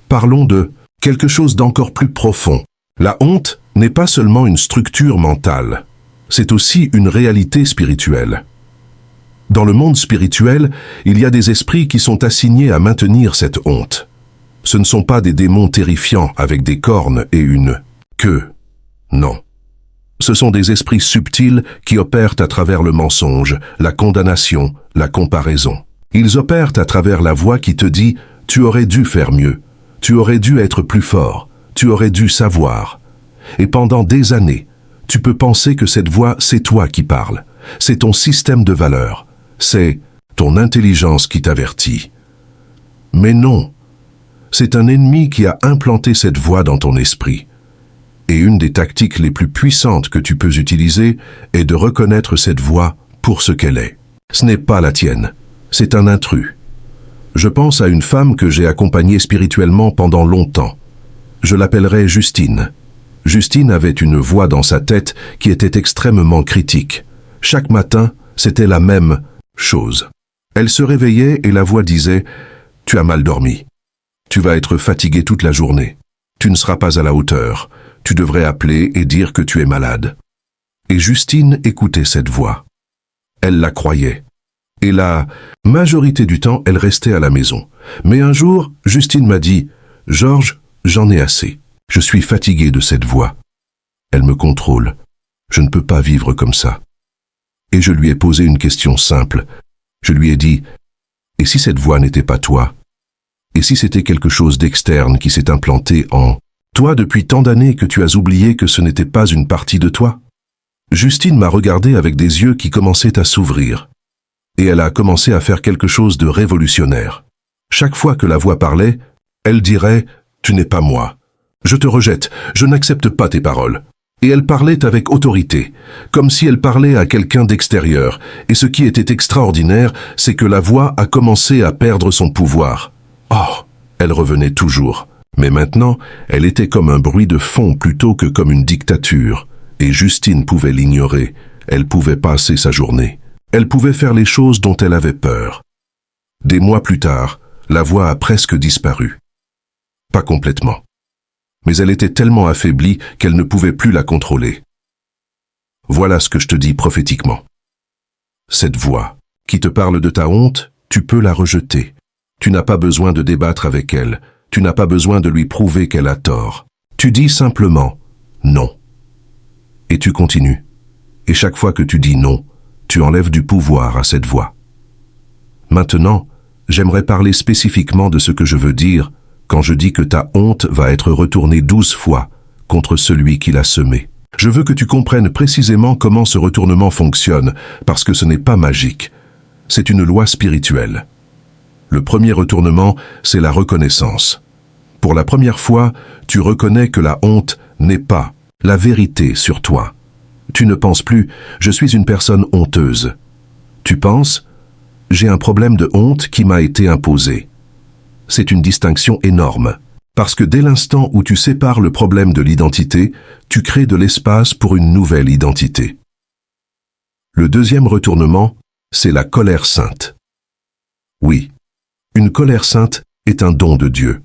Speaker 1: parlons de quelque chose d'encore plus profond. La honte n'est pas seulement une structure mentale, c'est aussi une réalité spirituelle. Dans le monde spirituel, il y a des esprits qui sont assignés à maintenir cette honte. Ce ne sont pas des démons terrifiants avec des cornes et une queue. Non. Ce sont des esprits subtils qui opèrent à travers le mensonge, la condamnation, la comparaison. Ils opèrent à travers la voix qui te dit « Tu aurais dû faire mieux, tu aurais dû être plus fort, tu aurais dû savoir ». Et pendant des années, tu peux penser que cette voix, c'est toi qui parles. C'est ton système de valeurs. C'est ton intelligence qui t'avertit. Mais non, c'est un ennemi qui a implanté cette voix dans ton esprit. Et une des tactiques les plus puissantes que tu peux utiliser est de reconnaître cette voix pour ce qu'elle est. Ce n'est pas la tienne, c'est un intrus. Je pense à une femme que j'ai accompagnée spirituellement pendant longtemps. Je l'appellerai Justine. Justine avait une voix dans sa tête qui était extrêmement critique. Chaque matin, c'était la même chose. Elle se réveillait et la voix disait « Tu as mal dormi. Tu vas être fatigué toute la journée. Tu ne seras pas à la hauteur. Tu devrais appeler et dire que tu es malade. » Et Justine écoutait cette voix. Elle la croyait. Et la majorité du temps, elle restait à la maison. Mais un jour, Justine m'a dit « Georges, j'en ai assez. Je suis fatiguée de cette voix. Elle me contrôle. Je ne peux pas vivre comme ça. » Et je lui ai posé une question simple. Je lui ai dit « Et si cette voix n'était pas toi? Et si c'était quelque chose d'externe qui s'est implanté en toi depuis tant d'années que tu as oublié que ce n'était pas une partie de toi ?» Justine m'a regardé avec des yeux qui commençaient à s'ouvrir. Et elle a commencé à faire quelque chose de révolutionnaire. Chaque fois que la voix parlait, elle dirait « Tu n'es pas moi. Je te rejette, je n'accepte pas tes paroles. » Et elle parlait avec autorité, comme si elle parlait à quelqu'un d'extérieur. Et ce qui était extraordinaire, c'est que la voix a commencé à perdre son pouvoir. Oh, elle revenait toujours. Mais maintenant, elle était comme un bruit de fond plutôt que comme une dictature. Et Justine pouvait l'ignorer. Elle pouvait passer sa journée. Elle pouvait faire les choses dont elle avait peur. Des mois plus tard, la voix a presque disparu. Pas complètement. Mais elle était tellement affaiblie qu'elle ne pouvait plus la contrôler. Voilà ce que je te dis prophétiquement. Cette voix qui te parle de ta honte, tu peux la rejeter. Tu n'as pas besoin de débattre avec elle. Tu n'as pas besoin de lui prouver qu'elle a tort. Tu dis simplement « non ». Et tu continues. Et chaque fois que tu dis « non », tu enlèves du pouvoir à cette voix. Maintenant, j'aimerais parler spécifiquement de ce que je veux dire quand je dis que ta honte va être retournée 12 fois contre celui qui l'a semée. Je veux que tu comprennes précisément comment ce retournement fonctionne, parce que ce n'est pas magique. C'est une loi spirituelle. Le premier retournement, c'est la reconnaissance. Pour la première fois, tu reconnais que la honte n'est pas la vérité sur toi. Tu ne penses plus « je suis une personne honteuse ». Tu penses « j'ai un problème de honte qui m'a été imposé ». C'est une distinction énorme, parce que dès l'instant où tu sépares le problème de l'identité, tu crées de l'espace pour une nouvelle identité. Le deuxième retournement, c'est la colère sainte. Oui, une colère sainte est un don de Dieu.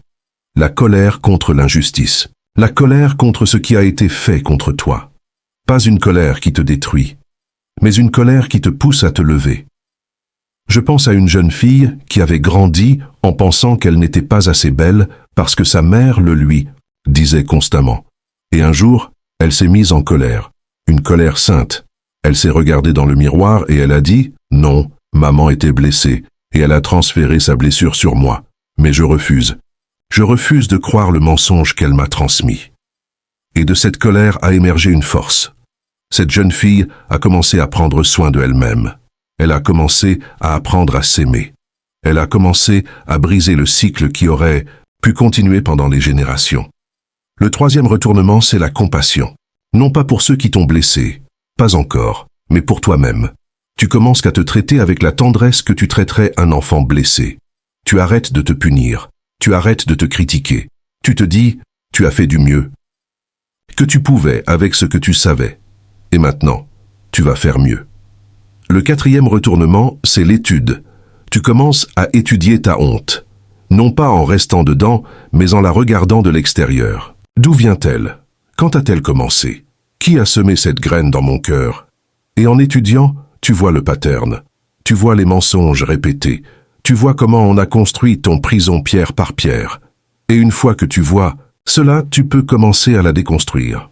Speaker 1: La colère contre l'injustice. La colère contre ce qui a été fait contre toi. Pas une colère qui te détruit, mais une colère qui te pousse à te lever. Je pense à une jeune fille qui avait grandi en pensant qu'elle n'était pas assez belle parce que sa mère le lui disait constamment. Et un jour, elle s'est mise en colère, une colère sainte. Elle s'est regardée dans le miroir et elle a dit « Non, maman était blessée et elle a transféré sa blessure sur moi. Mais je refuse. Je refuse de croire le mensonge qu'elle m'a transmis. » Et de cette colère a émergé une force. Cette jeune fille a commencé à prendre soin de elle-même. Elle a commencé à apprendre à s'aimer. Elle a commencé à briser le cycle qui aurait pu continuer pendant les générations. Le troisième retournement, c'est la compassion. Non pas pour ceux qui t'ont blessé, pas encore, mais pour toi-même. Tu commences à te traiter avec la tendresse que tu traiterais un enfant blessé. Tu arrêtes de te punir. Tu arrêtes de te critiquer. Tu te dis, tu as fait du mieux que tu pouvais avec ce que tu savais. Et maintenant, tu vas faire mieux. Le quatrième retournement, c'est l'étude. Tu commences à étudier ta honte. Non pas en restant dedans, mais en la regardant de l'extérieur. D'où vient-elle? Quand a-t-elle commencé? Qui a semé cette graine dans mon cœur? Et en étudiant, tu vois le pattern. Tu vois les mensonges répétés. Tu vois comment on a construit ton prison pierre par pierre. Et une fois que tu vois cela, tu peux commencer à la déconstruire.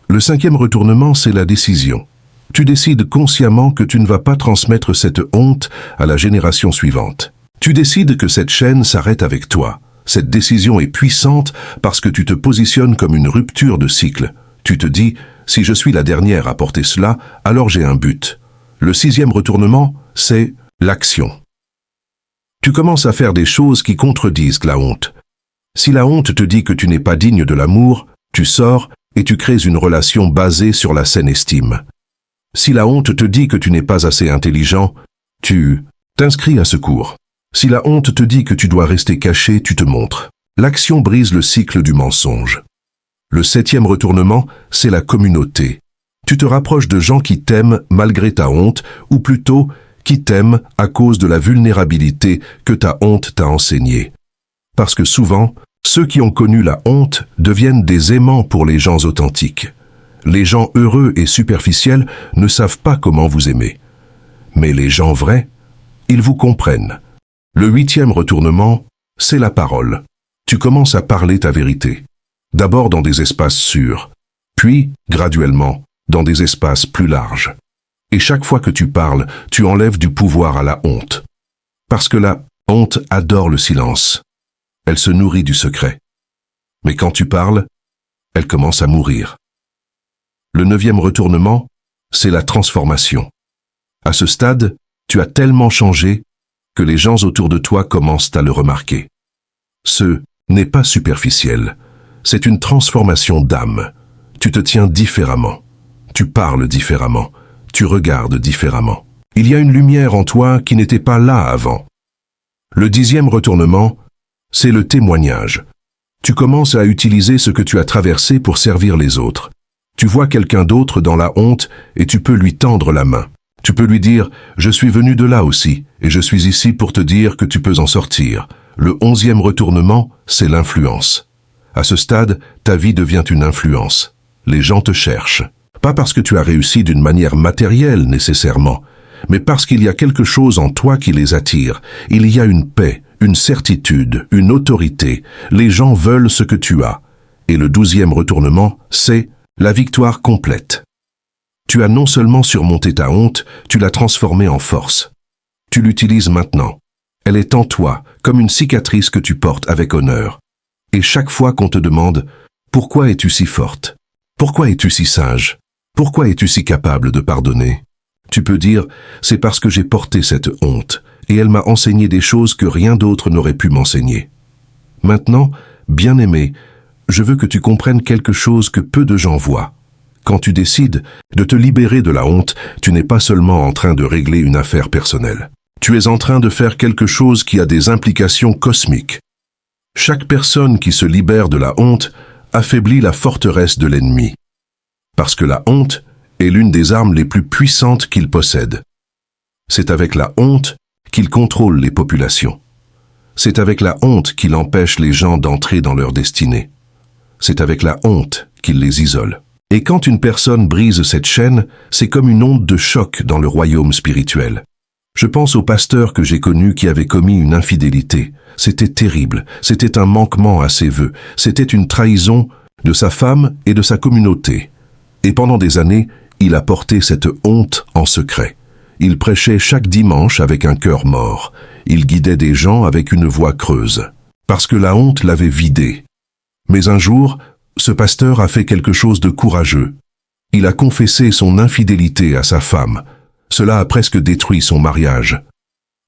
Speaker 1: Le cinquième retournement, c'est la décision. Tu décides consciemment que tu ne vas pas transmettre cette honte à la génération suivante. Tu décides que cette chaîne s'arrête avec toi. Cette décision est puissante parce que tu te positionnes comme une rupture de cycle. Tu te dis, si je suis la dernière à porter cela, alors j'ai un but. Le sixième retournement, c'est l'action. Tu commences à faire des choses qui contredisent la honte. Si la honte te dit que tu n'es pas digne de l'amour, tu sors et tu crées une relation basée sur la saine estime. Si la honte te dit que tu n'es pas assez intelligent, tu t'inscris à ce cours. Si la honte te dit que tu dois rester caché, tu te montres. L'action brise le cycle du mensonge. Le septième retournement, c'est la communauté. Tu te rapproches de gens qui t'aiment malgré ta honte, ou plutôt qui t'aiment à cause de la vulnérabilité que ta honte t'a enseignée. Parce que souvent, ceux qui ont connu la honte deviennent des aimants pour les gens authentiques. Les gens heureux et superficiels ne savent pas comment vous aimer. Mais les gens vrais, ils vous comprennent. Le 8e retournement, c'est la parole. Tu commences à parler ta vérité. D'abord dans des espaces sûrs, puis, graduellement, dans des espaces plus larges. Et chaque fois que tu parles, tu enlèves du pouvoir à la honte. Parce que la honte adore le silence. Elle se nourrit du secret. Mais quand tu parles, elle commence à mourir. Le 9e retournement, c'est la transformation. À ce stade, tu as tellement changé que les gens autour de toi commencent à le remarquer. Ce n'est pas superficiel, c'est une transformation d'âme. Tu te tiens différemment, tu parles différemment, tu regardes différemment. Il y a une lumière en toi qui n'était pas là avant. Le 10e retournement, c'est le témoignage. Tu commences à utiliser ce que tu as traversé pour servir les autres. Tu vois quelqu'un d'autre dans la honte et tu peux lui tendre la main. Tu peux lui dire « Je suis venu de là aussi et je suis ici pour te dire que tu peux en sortir ». Le 11e retournement, c'est l'influence. À ce stade, ta vie devient une influence. Les gens te cherchent. Pas parce que tu as réussi d'une manière matérielle nécessairement, mais parce qu'il y a quelque chose en toi qui les attire. Il y a une paix, une certitude, une autorité. Les gens veulent ce que tu as. Et le 12e retournement, c'est la victoire complète. Tu as non seulement surmonté ta honte, tu l'as transformée en force. Tu l'utilises maintenant. Elle est en toi, comme une cicatrice que tu portes avec honneur. Et chaque fois qu'on te demande « Pourquoi es-tu si forte? Pourquoi es-tu si sage? Pourquoi es-tu si capable de pardonner ?» Tu peux dire « C'est parce que j'ai porté cette honte, et elle m'a enseigné des choses que rien d'autre n'aurait pu m'enseigner. » Maintenant, bien-aimé, je veux que tu comprennes quelque chose que peu de gens voient. Quand tu décides de te libérer de la honte, tu n'es pas seulement en train de régler une affaire personnelle. Tu es en train de faire quelque chose qui a des implications cosmiques. Chaque personne qui se libère de la honte affaiblit la forteresse de l'ennemi. Parce que la honte est l'une des armes les plus puissantes qu'il possède. C'est avec la honte qu'il contrôle les populations. C'est avec la honte qu'il empêche les gens d'entrer dans leur destinée. C'est avec la honte qu'il les isole. Et quand une personne brise cette chaîne, c'est comme une onde de choc dans le royaume spirituel. Je pense au pasteur que j'ai connu qui avait commis une infidélité. C'était terrible, c'était un manquement à ses vœux, c'était une trahison de sa femme et de sa communauté. Et pendant des années, il a porté cette honte en secret. Il prêchait chaque dimanche avec un cœur mort. Il guidait des gens avec une voix creuse. Parce que la honte l'avait vidé. Mais un jour, ce pasteur a fait quelque chose de courageux. Il a confessé son infidélité à sa femme. Cela a presque détruit son mariage.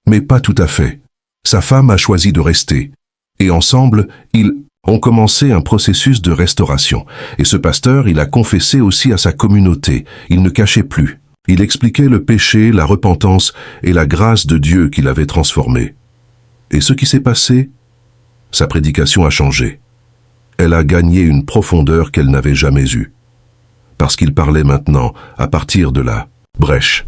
Speaker 1: Mais pas tout à fait. Sa femme a choisi de rester. Et ensemble, ils ont commencé un processus de restauration. Et ce pasteur, il a confessé aussi à sa communauté. Il ne cachait plus. Il expliquait le péché, la repentance et la grâce de Dieu qui l'avait transformé. Et ce qui s'est passé? Sa prédication a changé. Elle a gagné une profondeur qu'elle n'avait jamais eue. Parce qu'il parlait maintenant à partir de la brèche.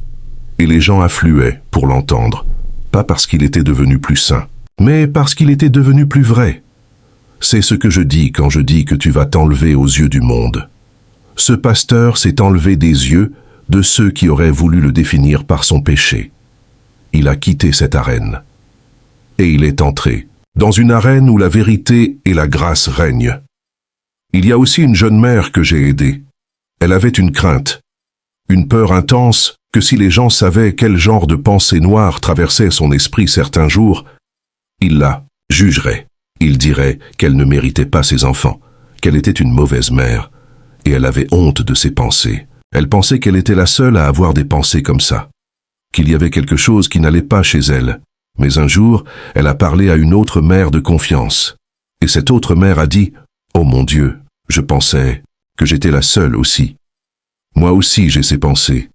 Speaker 1: Et les gens affluaient pour l'entendre. Pas parce qu'il était devenu plus saint, mais parce qu'il était devenu plus vrai. C'est ce que je dis quand je dis que tu vas t'enlever aux yeux du monde. Ce pasteur s'est enlevé des yeux de ceux qui auraient voulu le définir par son péché. Il a quitté cette arène. Et il est entré dans une arène où la vérité et la grâce règnent. Il y a aussi une jeune mère que j'ai aidée. Elle avait une crainte, une peur intense que si les gens savaient quel genre de pensée noire traversait son esprit certains jours, ils la jugeraient. Ils diraient qu'elle ne méritait pas ses enfants, qu'elle était une mauvaise mère, et elle avait honte de ses pensées. Elle pensait qu'elle était la seule à avoir des pensées comme ça, qu'il y avait quelque chose qui n'allait pas chez elle. Mais un jour, elle a parlé à une autre mère de confiance. Et cette autre mère a dit « Oh mon Dieu, je pensais que j'étais la seule aussi. Moi aussi j'ai ces pensées. »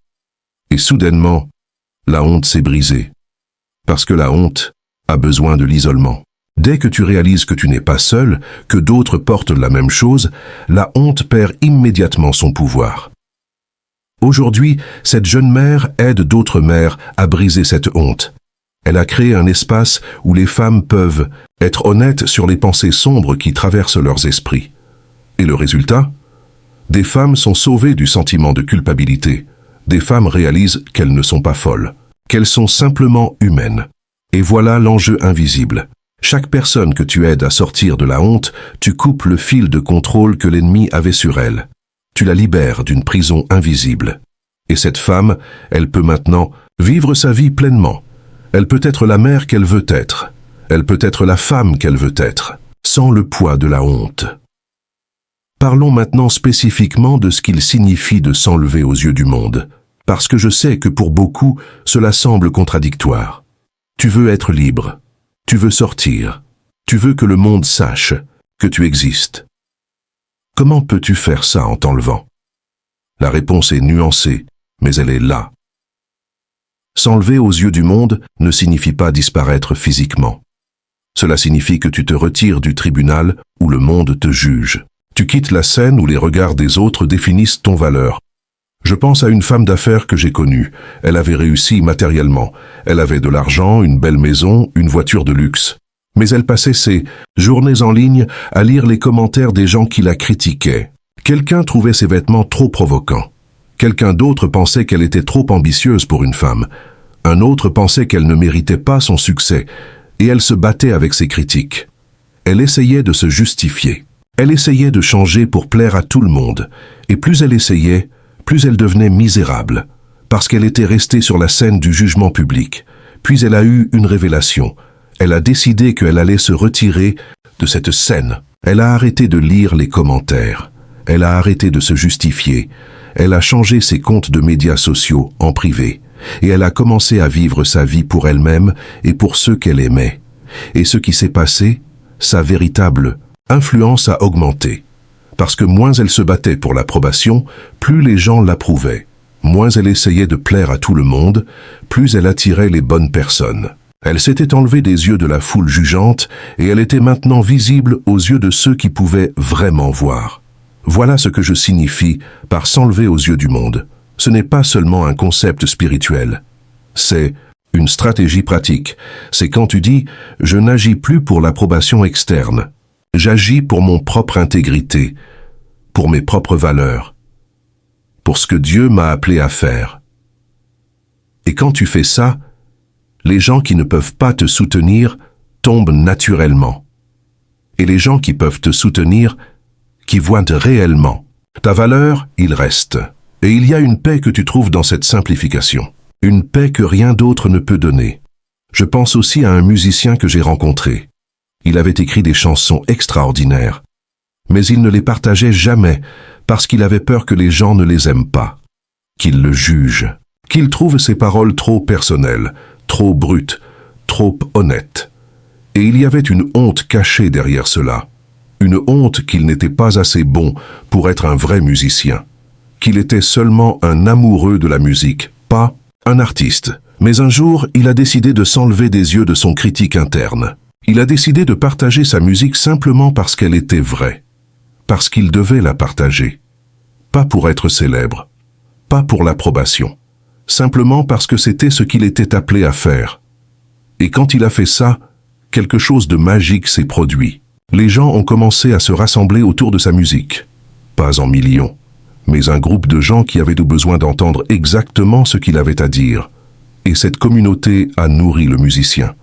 Speaker 1: Et soudainement, la honte s'est brisée. Parce que la honte a besoin de l'isolement. Dès que tu réalises que tu n'es pas seul, que d'autres portent la même chose, la honte perd immédiatement son pouvoir. Aujourd'hui, cette jeune mère aide d'autres mères à briser cette honte. Elle a créé un espace où les femmes peuvent être honnêtes sur les pensées sombres qui traversent leurs esprits. Et le résultat ? Des femmes sont sauvées du sentiment de culpabilité. Des femmes réalisent qu'elles ne sont pas folles, qu'elles sont simplement humaines. Et voilà l'enjeu invisible. Chaque personne que tu aides à sortir de la honte, tu coupes le fil de contrôle que l'ennemi avait sur elle. Tu la libères d'une prison invisible. Et cette femme, elle peut maintenant vivre sa vie pleinement. Elle peut être la mère qu'elle veut être. Elle peut être la femme qu'elle veut être, sans le poids de la honte. Parlons maintenant spécifiquement de ce qu'il signifie de s'enlever aux yeux du monde, parce que je sais que pour beaucoup, cela semble contradictoire. Tu veux être libre, tu veux sortir, tu veux que le monde sache que tu existes. Comment peux-tu faire ça en t'enlevant? La réponse est nuancée, mais elle est là. S'enlever aux yeux du monde ne signifie pas disparaître physiquement. Cela signifie que tu te retires du tribunal où le monde te juge. Tu quittes la scène où les regards des autres définissent ton valeur. Je pense à une femme d'affaires que j'ai connue. Elle avait réussi matériellement. Elle avait de l'argent, une belle maison, une voiture de luxe. Mais elle passait ses journées en ligne à lire les commentaires des gens qui la critiquaient. Quelqu'un trouvait ses vêtements trop provocants. Quelqu'un d'autre pensait qu'elle était trop ambitieuse pour une femme. Un autre pensait qu'elle ne méritait pas son succès. Et elle se battait avec ses critiques. Elle essayait de se justifier. Elle essayait de changer pour plaire à tout le monde. Et plus elle essayait, plus elle devenait misérable. Parce qu'elle était restée sur la scène du jugement public. Puis elle a eu une révélation. Elle a décidé qu'elle allait se retirer de cette scène. Elle a arrêté de lire les commentaires. Elle a arrêté de se justifier. Elle a changé ses comptes de médias sociaux en privé. Et elle a commencé à vivre sa vie pour elle-même et pour ceux qu'elle aimait. Et ce qui s'est passé, sa véritable influence a augmenté. Parce que moins elle se battait pour l'approbation, plus les gens l'approuvaient. Moins elle essayait de plaire à tout le monde, plus elle attirait les bonnes personnes. Elle s'était enlevée des yeux de la foule jugeante et elle était maintenant visible aux yeux de ceux qui pouvaient vraiment voir. Voilà ce que je signifie par s'enlever aux yeux du monde. Ce n'est pas seulement un concept spirituel. C'est une stratégie pratique. C'est quand tu dis « je n'agis plus pour l'approbation externe. J'agis pour mon propre intégrité, pour mes propres valeurs, pour ce que Dieu m'a appelé à faire. » Et quand tu fais ça, les gens qui ne peuvent pas te soutenir tombent naturellement. Et les gens qui peuvent te soutenir, qui voient réellement ta valeur, ils restent. Et il y a une paix que tu trouves dans cette simplification. Une paix que rien d'autre ne peut donner. Je pense aussi à un musicien que j'ai rencontré. Il avait écrit des chansons extraordinaires. Mais il ne les partageait jamais parce qu'il avait peur que les gens ne les aiment pas, qu'ils le jugent, qu'ils trouvent ses paroles trop personnelles, trop brutes, trop honnêtes. Et il y avait une honte cachée derrière cela. Une honte qu'il n'était pas assez bon pour être un vrai musicien. Qu'il était seulement un amoureux de la musique, pas un artiste. Mais un jour, il a décidé de s'enlever des yeux de son critique interne. Il a décidé de partager sa musique simplement parce qu'elle était vraie. Parce qu'il devait la partager. Pas pour être célèbre. Pas pour l'approbation. Simplement parce que c'était ce qu'il était appelé à faire. Et quand il a fait ça, quelque chose de magique s'est produit. Les gens ont commencé à se rassembler autour de sa musique. Pas en millions, mais un groupe de gens qui avaient besoin d'entendre exactement ce qu'il avait à dire. Et cette communauté a nourri le musicien.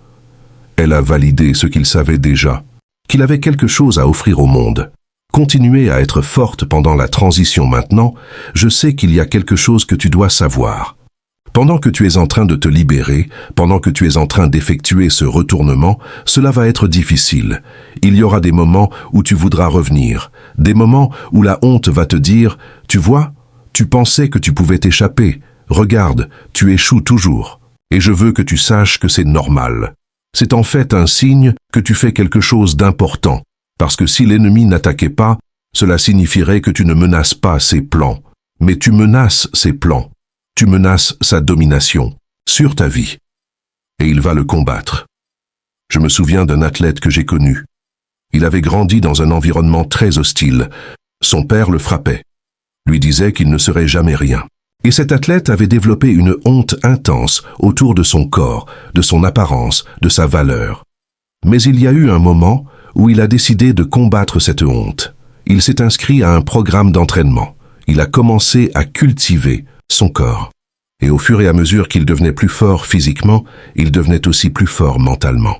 Speaker 1: Elle a validé ce qu'il savait déjà, qu'il avait quelque chose à offrir au monde. Continuez à être forte pendant la transition maintenant, je sais qu'il y a quelque chose que tu dois savoir. Pendant que tu es en train de te libérer, pendant que tu es en train d'effectuer ce retournement, cela va être difficile. Il y aura des moments où tu voudras revenir, des moments où la honte va te dire « Tu vois, tu pensais que tu pouvais t'échapper. Regarde, tu échoues toujours. Et je veux que tu saches que c'est normal. » C'est en fait un signe que tu fais quelque chose d'important, parce que si l'ennemi n'attaquait pas, cela signifierait que tu ne menaces pas ses plans. Mais tu menaces ses plans. Tu menaces sa domination sur ta vie. Et il va le combattre. Je me souviens d'un athlète que j'ai connu. Il avait grandi dans un environnement très hostile. Son père le frappait, lui disait qu'il ne serait jamais rien. Et cet athlète avait développé une honte intense autour de son corps, de son apparence, de sa valeur. Mais il y a eu un moment où il a décidé de combattre cette honte. Il s'est inscrit à un programme d'entraînement. Il a commencé à cultiver son corps. Et au fur et à mesure qu'il devenait plus fort physiquement, il devenait aussi plus fort mentalement.